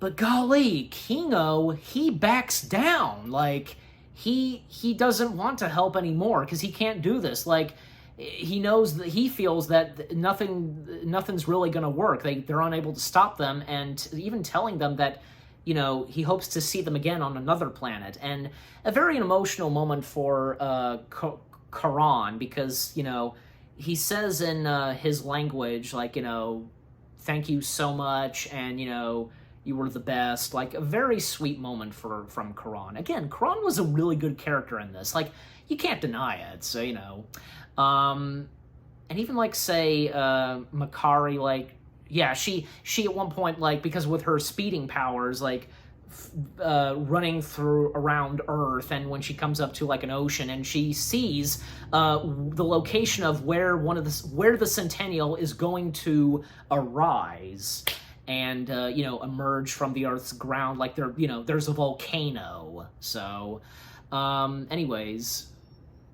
But golly, Kingo, he backs down. Like, he doesn't want to help anymore, because he can't do this. Like, he knows that, he feels that nothing's really going to work. They're unable to stop them, and even telling them that, you know, he hopes to see them again on another planet. And a very emotional moment for Karan, because, you know, he says in his language, like, you know, thank you so much, and, you know, you were the best. Like, a very sweet moment from Karan. Again, Karan was a really good character in this. Like, you can't deny it, so, you know. And even, like, say, Makari, like, yeah, she at one point, like, because with her speeding powers, like, running around Earth, and when she comes up to, like, an ocean, and she sees the location of where the Centennial is going to arise and you know, emerge from the Earth's ground, like, there's a volcano. So anyways,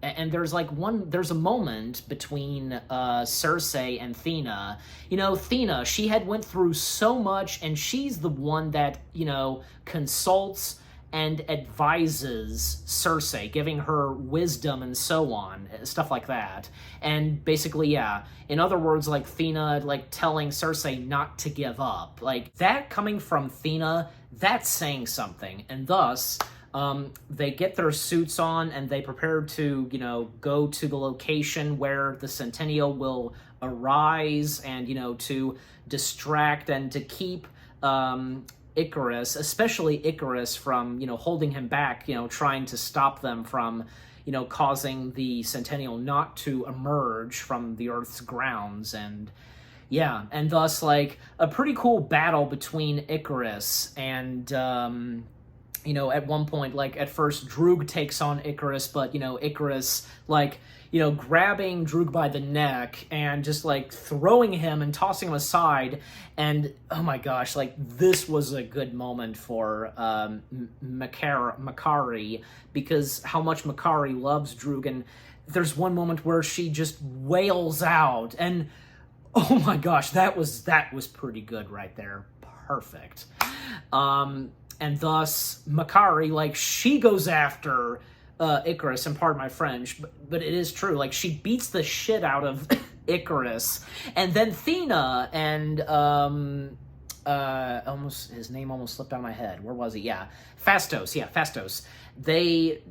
and there's a moment between Cersei and Thena. You know, Thena, she had went through so much, and she's the one that, you know, consults and advises Cersei, giving her wisdom and so on, stuff like that. And basically, yeah, in other words, like, Thena, like, telling Cersei not to give up. Like, that coming from Thena, that's saying something. And thus, they get their suits on, and they prepare to, you know, go to the location where the Centennial will arise, and, you know, to distract and to keep Icarus, especially Icarus, from, you know, holding him back, you know, trying to stop them from, you know, causing the Centennial not to emerge from the Earth's grounds. And yeah, and thus, like, a pretty cool battle between Icarus and, you know, at one point, like, at first, Droog takes on Icarus, but, you know, Icarus, like, you know, grabbing Droog by the neck and just, like, throwing him and tossing him aside. And, oh my gosh, like, this was a good moment for Makari, because how much Makari loves Droog. And there's one moment where she just wails out, and, oh my gosh, that was pretty good right there. Perfect. And thus, Makari, like, she goes after Icarus, and pardon my French, but it is true. Like, she beats the shit out of Icarus, and then Thena and his name almost slipped out of my head. Where was he? Yeah, Phastos. Yeah, Phastos. They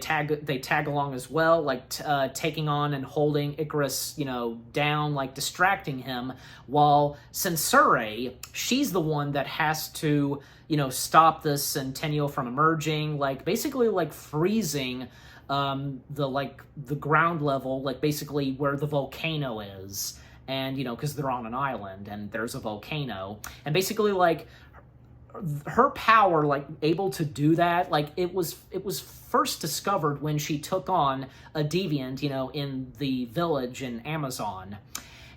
tag along as well, like, taking on and holding Icarus, you know, down, like, distracting him, while Censure, she's the one that has to, you know, stop the Centennial from emerging, like, basically, like, freezing the ground level, like, basically where the volcano is. and, because they're on an island, and there's a volcano, and basically, like, her power, like, able to do that, like, it was first discovered when she took on a deviant, in the village in Amazon,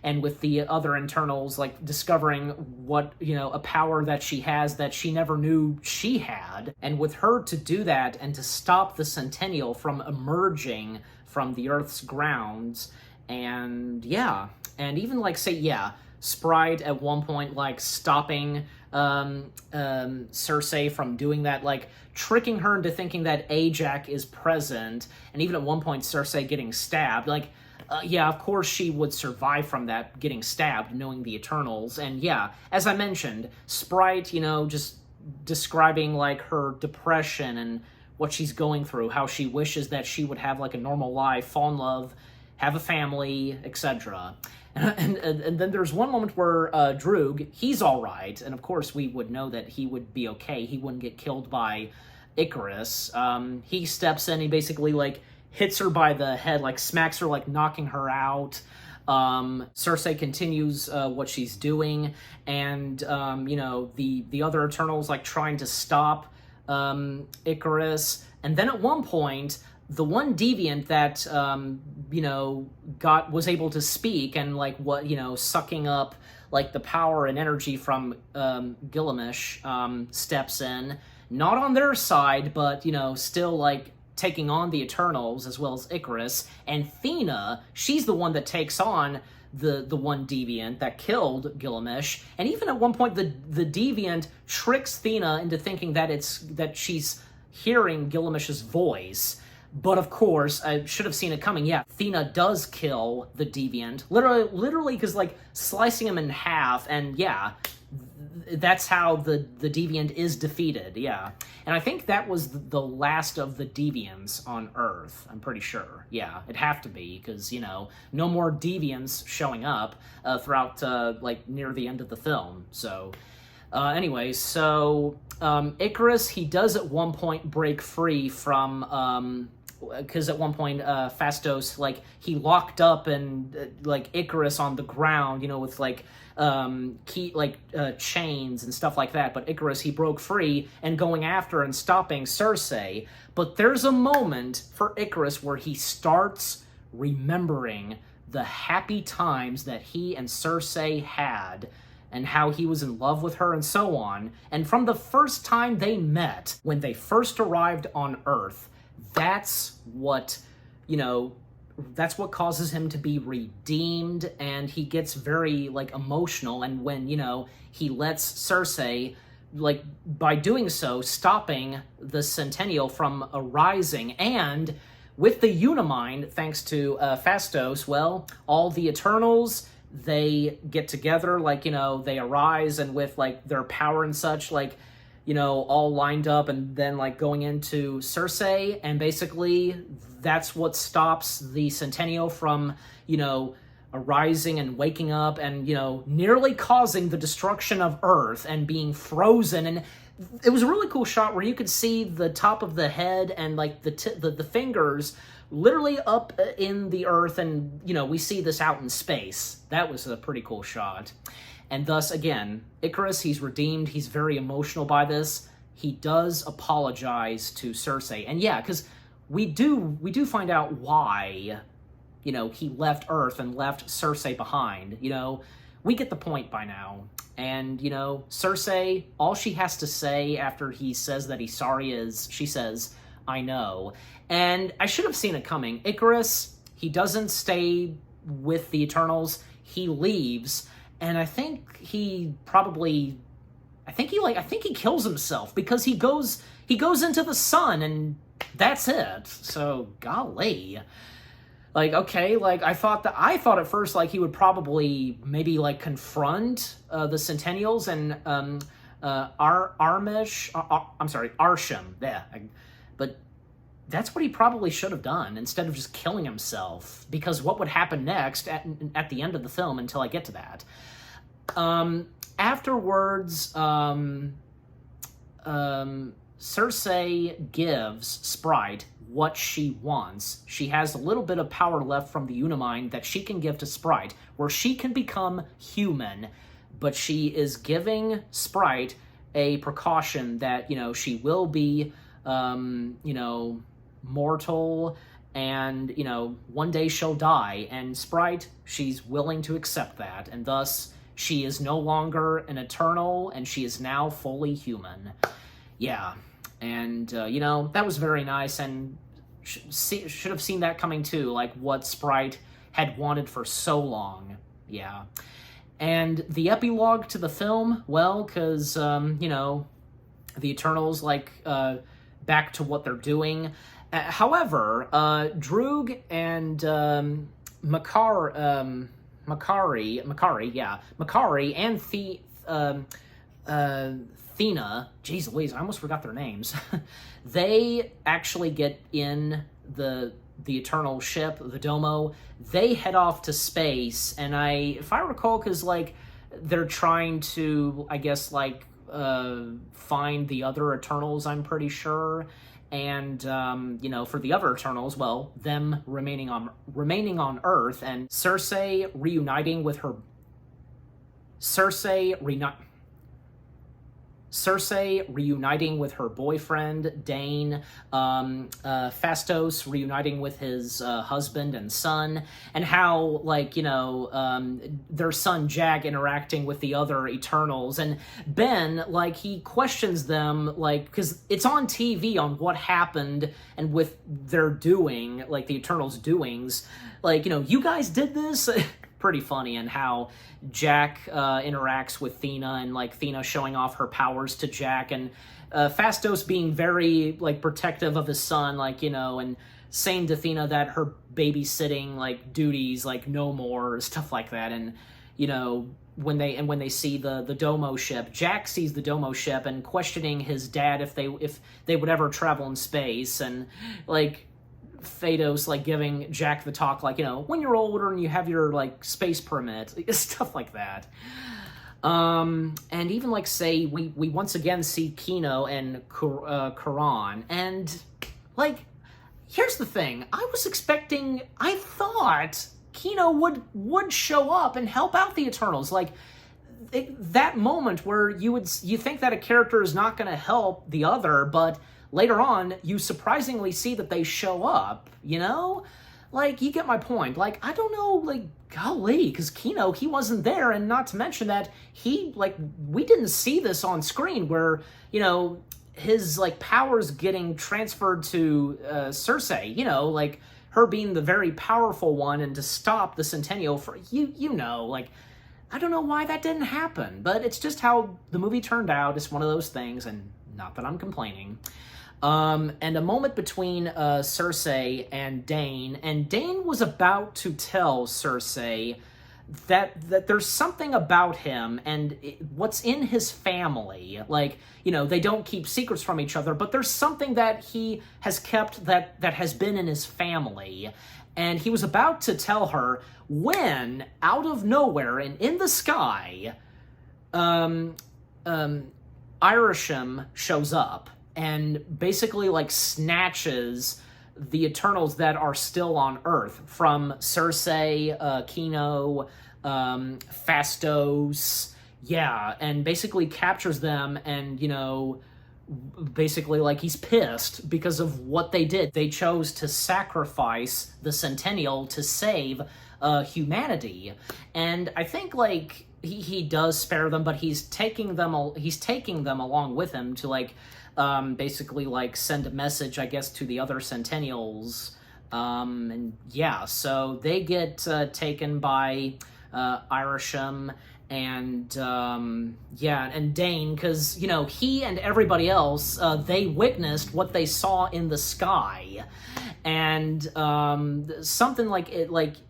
and with the other internals, like, discovering what, a power that she has that she never knew she had, and with her to do that and to stop the Centennial from emerging from the Earth's grounds, and yeah, and even, like, say, yeah, Sprite at one point, like, stopping Cersei from doing that, like, tricking her into thinking that Ajax is present, and even at one point Cersei getting stabbed, like, yeah, of course she would survive from that, getting stabbed, knowing the Eternals, and yeah, as I mentioned, Sprite, just describing, like, her depression and what she's going through, how she wishes that she would have, like, a normal life, fall in love, have a family, etc. And then there's one moment where Droog, he's all right, and of course we would know that he would be okay. He wouldn't get killed by Icarus. He steps in, he basically, like, hits her by the head, like, smacks her, like, knocking her out. Cersei continues what she's doing, and, the other Eternals, like, trying to stop Icarus. And then at one point, the one deviant that, was able to speak and, like, what, sucking up, like, the power and energy from Gilgamesh, steps in. Not on their side, but, still, like, taking on the Eternals as well as Icarus. And Thena, she's the one that takes on the one deviant that killed Gilgamesh. And even at one point, the deviant tricks Thena into thinking that she's hearing Gilgamesh's voice. But of course, I should have seen it coming. Yeah, Thena does kill the deviant, literally, because, like, slicing him in half, and yeah, that's how the deviant is defeated. Yeah, and I think that was the last of the deviants on Earth. I'm pretty sure. Yeah, it'd have to be, because no more deviants showing up throughout like, near the end of the film. So. Anyway, so Icarus, he does at one point break free from, because at one point Phastos, like, he locked up and like Icarus on the ground, with like chains and stuff like that. But Icarus, he broke free and going after and stopping Cersei. But there's a moment for Icarus where he starts remembering the happy times that he and Cersei had, and how he was in love with her and so on. And from the first time they met, when they first arrived on Earth, that's what, that's what causes him to be redeemed, and he gets very, like, emotional, and when, he lets Cersei, like, by doing so, stopping the Centennial from arising, and with the Unimind, thanks to Phastos, well, all the Eternals, they get together, like, they arise, and with, like, their power and such, like, all lined up, and then, like, going into Cersei, and basically that's what stops the Centennial from, arising and waking up and, nearly causing the destruction of Earth and being frozen. And it was a really cool shot where you could see the top of the head and, like, the fingers literally up in the Earth, and, we see this out in space. That was a pretty cool shot. And thus, again, Icarus, he's redeemed. He's very emotional by this. He does apologize to Cersei. And yeah, because we do find out why, he left Earth and left Cersei behind. We get the point by now. And, Cersei, all she has to say after he says that he's sorry is, she says, "I know." And I should have seen it coming. Icarus, he doesn't stay with the Eternals. He leaves, and I think he kills himself, because he goes into the sun, and that's it. So, golly. Like, okay, like, I thought at first, like, he would probably maybe, like, confront the Centennials and Arsham. Yeah, but that's what he probably should have done, instead of just killing himself, because what would happen next at the end of the film, until I get to that. Afterwards, Cersei gives Sprite what she wants. She has a little bit of power left from the Unimind that she can give to Sprite, where she can become human, but she is giving Sprite a precaution that, she will be, mortal, and, one day she'll die, and Sprite, she's willing to accept that, and thus she is no longer an Eternal, and she is now fully human. Yeah, and, that was very nice, and should have seen that coming too, like what Sprite had wanted for so long. Yeah. And the epilogue to the film, well, because, the Eternals, back to what they're doing. However, Droog and Makari and Thena, geez Louise, I almost forgot their names. They actually get in the Eternal ship, the Domo. They head off to space, and if I recall, because they're trying to, I guess, find the other Eternals, I'm pretty sure. And for the other Eternals, well, them remaining on Earth, and Cersei reuniting with her boyfriend, Dane, Phastos reuniting with his husband and son, and how, their son Jack interacting with the other Eternals, and Ben, he questions them, because it's on TV on what happened, and with their doing, the Eternals' doings, you guys did this? Pretty funny, and how Jack interacts with Thena, and Thena showing off her powers to Jack, and Phastos being very protective of his son, and saying to Thena that her babysitting duties no more, stuff like that. And when they see the Domo ship, Jack sees the Domo ship and questioning his dad if they would ever travel in space, and Phaedos giving Jack the talk when you're older and you have your space permit, stuff like that. And even say we once again see Kino and Karan, and here's the thing, I thought Kino would show up and help out the Eternals, that moment where you think that a character is not going to help the other, but later on, you surprisingly see that they show up, you get my point. I don't know, golly, because Kino, he wasn't there, and not to mention that we didn't see this on screen where, his, powers getting transferred to Cersei, her being the very powerful one, and to stop the Centennial for, I don't know why that didn't happen, but it's just how the movie turned out. It's one of those things, and not that I'm complaining. And a moment between Cersei and Dane was about to tell Cersei that there's something about him and what's in his family. They don't keep secrets from each other, but there's something that he has kept that has been in his family. And he was about to tell her when, out of nowhere and in the sky, Irisham shows up and basically snatches the Eternals that are still on Earth from Cersei, Kino, Phastos, and basically captures them, and basically he's pissed because of what they did. They chose to sacrifice the Centennial to save humanity, and I think he does spare them, but he's taking them along with him to basically send a message, I guess, to the other Centennials, and so they get taken by Irisham and and Dane, because he and everybody else, they witnessed what they saw in the sky, and something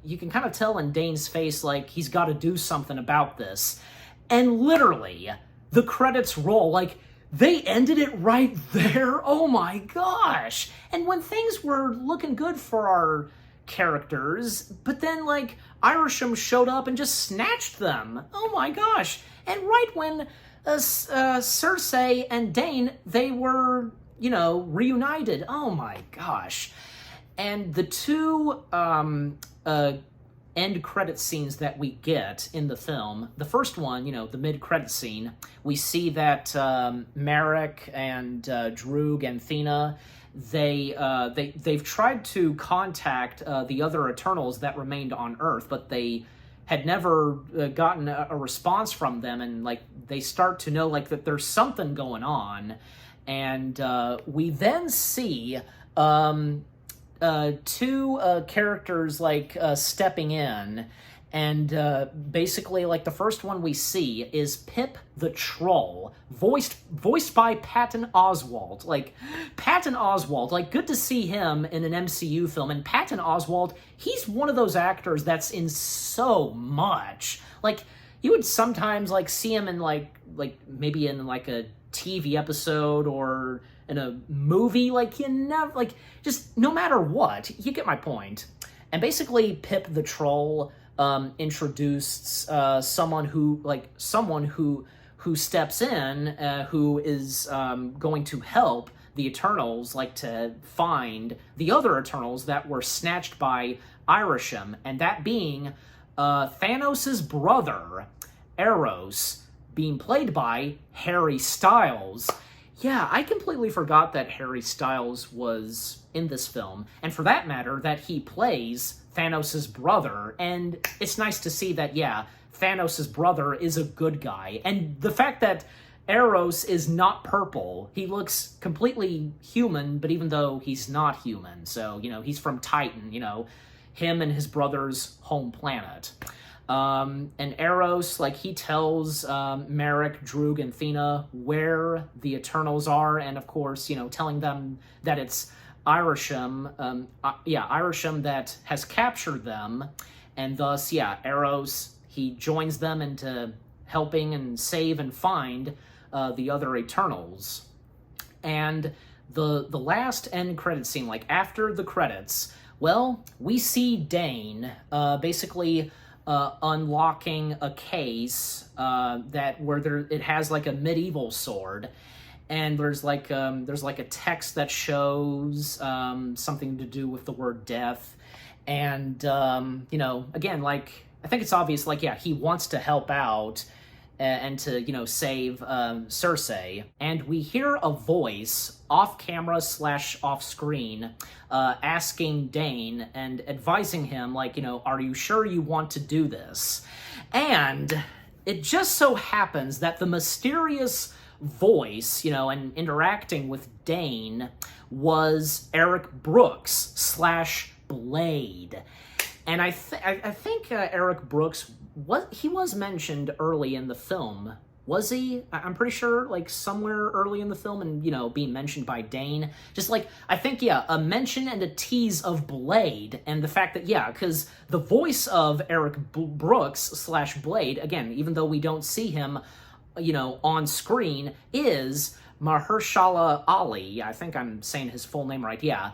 you can kind of tell in Dane's face he's got to do something about this, and literally the credits roll. They ended it right there. Oh my gosh. And when things were looking good for our characters, but then Irisham showed up and just snatched them. Oh my gosh. And right when Cersei and Dane, they were, reunited. Oh my gosh. And the two end credit scenes that we get in the film, the first one, you know, the mid-credit scene, we see that Merrick and Droog and Thena, they've tried to contact the other Eternals that remained on Earth, but they had never gotten a response from them, and like they start to know like that there's something going on, and we then see two characters like stepping in, and basically like the first one we see is Pip the Troll, voiced by Patton Oswalt. Like Patton Oswalt, like good to see him in an MCU film. And Patton Oswalt, he's one of those actors that's in so much. Like you would sometimes like see him in like maybe in like a TV episode or in a movie, like you never, like just no matter what, you get my point. And basically Pip the Troll introduced someone who steps in, who is going to help the Eternals, like to find the other Eternals that were snatched by Irisham, and that being Thanos' brother, Eros, being played by Harry Styles. Yeah, I completely forgot that Harry Styles was in this film, and for that matter, that he plays Thanos' brother, and it's nice to see that, yeah, Thanos' brother is a good guy, and the fact that Eros is not purple, he looks completely human, but even though he's not human, so, you know, he's from Titan, you know, him and his brother's home planet. And Eros, like, he tells Merrick, Droog, and Thena where the Eternals are, and of course, you know, telling them that it's Irisham, Irisham that has captured them, and thus, yeah, Eros, he joins them into helping and save and find the other Eternals. And the last end credit scene, like, after the credits, well, we see Dane, basically unlocking a case where it has like a medieval sword, and there's like a text that shows something to do with the word death, and you know, again, like I think it's obvious, like, yeah, he wants to help out and to, you know, save Cersei. And we hear a voice off camera / off screen asking Dane and advising him, like, you know, are you sure you want to do this? And it just so happens that the mysterious voice, you know, and interacting with Dane was Eric Brooks / Blade. And I think Eric Brooks, he was mentioned early in the film. Was he? I'm pretty sure, like, somewhere early in the film, and, you know, being mentioned by Dane. Just, like, I think, yeah, a mention and a tease of Blade, and the fact that, yeah, because the voice of Eric Brooks / Blade, again, even though we don't see him, you know, on screen, is Mahershala Ali. I think I'm saying his full name right, yeah.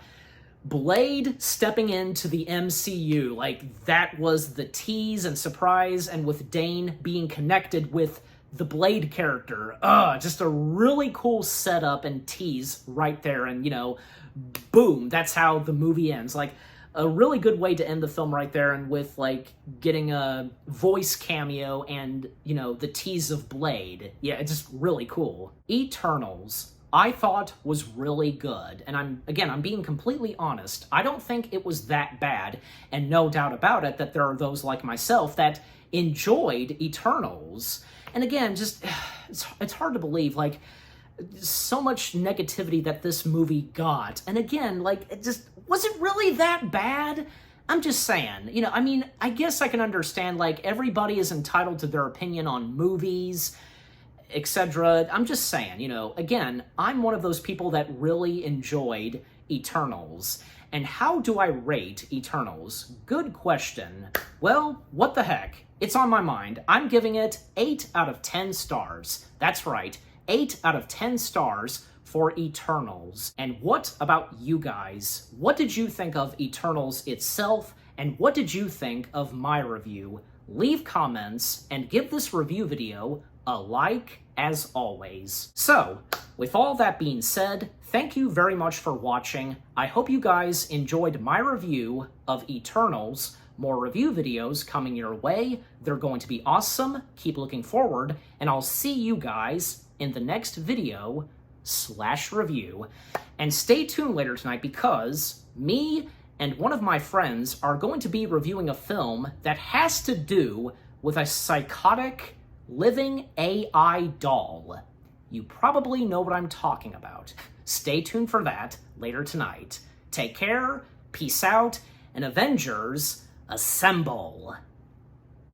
Blade stepping into the MCU, like, that was the tease and surprise, and with Dane being connected with the Blade character, just a really cool setup and tease right there, and, you know, boom, that's how the movie ends. Like, a really good way to end the film right there, and with, like, getting a voice cameo and, you know, the tease of Blade. Yeah, it's just really cool. Eternals, I thought was really good, and I'm being completely honest. I don't think it was that bad, and no doubt about it that there are those like myself that enjoyed Eternals. And again, just, it's hard to believe, like, so much negativity that this movie got. And again, like, was it really that bad? I'm just saying, you know, I mean, I guess I can understand, like, everybody is entitled to their opinion on movies, etc. I'm just saying, you know, again, I'm one of those people that really enjoyed Eternals. And how do I rate Eternals? Good question. Well, what the heck? It's on my mind. I'm giving it 8 out of 10 stars. That's right, 8 out of 10 stars for Eternals. And what about you guys? What did you think of Eternals itself? And what did you think of my review? Leave comments and give this review video a like, as always. So, with all that being said, thank you very much for watching. I hope you guys enjoyed my review of Eternals. More review videos coming your way. They're going to be awesome. Keep looking forward, and I'll see you guys in the next video/review. And stay tuned later tonight because me and one of my friends are going to be reviewing a film that has to do with a psychotic living AI doll. You probably know what I'm talking about. Stay tuned for that later tonight. Take care, peace out, and Avengers, assemble!